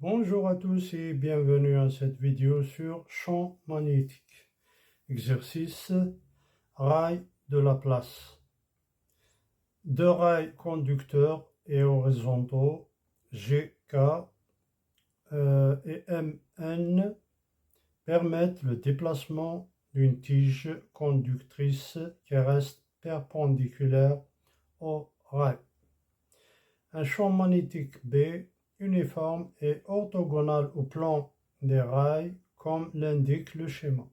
Bonjour à tous et bienvenue à cette vidéo sur champ magnétique. Exercice rail de Laplace. Deux rails conducteurs et horizontaux GK et MN permettent le déplacement d'une tige conductrice qui reste perpendiculaire au rail. Un champ magnétique B uniforme et orthogonal au plan des rails comme l'indique le schéma.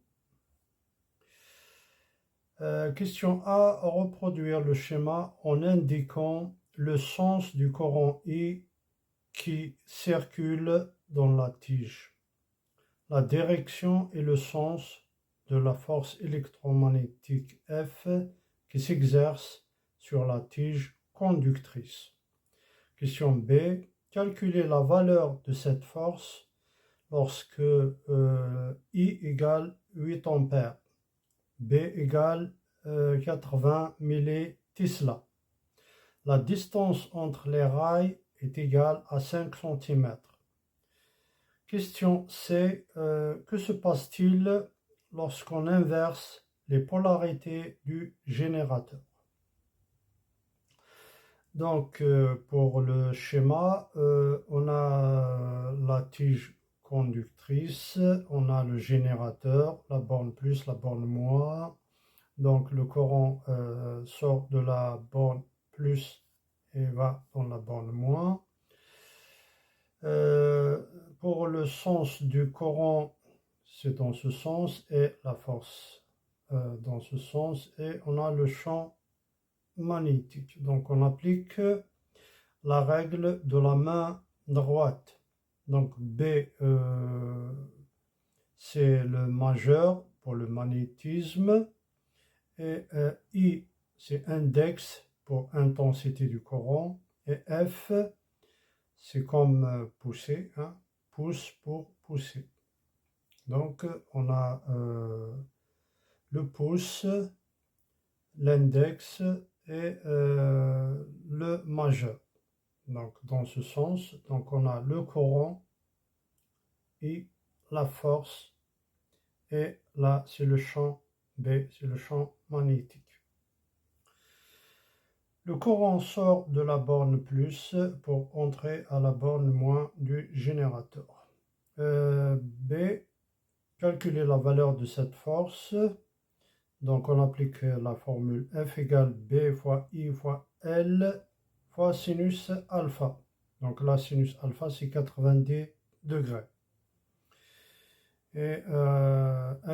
Question A. Reproduire le schéma en indiquant le sens du courant I qui circule dans la tige, la direction et le sens de la force électromagnétique F qui s'exerce sur la tige conductrice. Question B. Calculer la valeur de cette force lorsque I égale 8 ampères, B égale 80 millitesla. La distance entre les rails est égale à 5 cm. Question C. Que se passe-t-il lorsqu'on inverse les polarités du générateur? Donc, pour le schéma, on a la tige conductrice, on a le générateur, la borne plus, la borne moins. Donc, le courant sort de la borne plus et va dans la borne moins. Pour le sens du courant, c'est dans ce sens, et la force dans ce sens, et on a le champ magnétique. Donc on applique la règle de la main droite. Donc B, c'est le majeur pour le magnétisme, et I, c'est index pour intensité du courant, et F, c'est comme pousser, hein, pouce pour pousser. Donc on a le pouce, l'index et le majeur. Donc dans ce sens, donc on a le courant et la force, et là c'est le champ B, c'est le champ magnétique. Le courant sort de la borne plus pour entrer à la borne moins du générateur. B, calculer la valeur de cette force. Donc on applique la formule F égale B fois I fois L fois sinus alpha. Donc là, sinus alpha, c'est 90 degrés. Et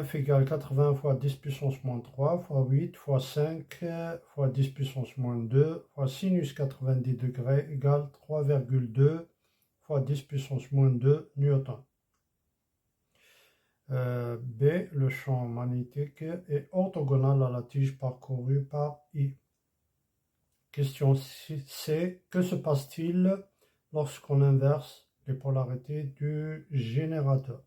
F égale 80 fois 10 puissance moins 3 fois 8 fois 5 fois 10 puissance moins 2 fois sinus 90 degrés égale 3,2 fois 10 puissance moins 2 newton. B, le champ magnétique est orthogonal à la tige parcourue par I. Question C. Que se passe-t-il lorsqu'on inverse les polarités du générateur?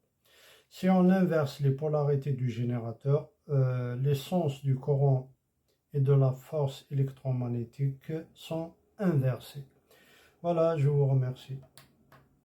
Si on inverse les polarités du générateur, les sens du courant et de la force électromagnétique sont inversés. Voilà, je vous remercie.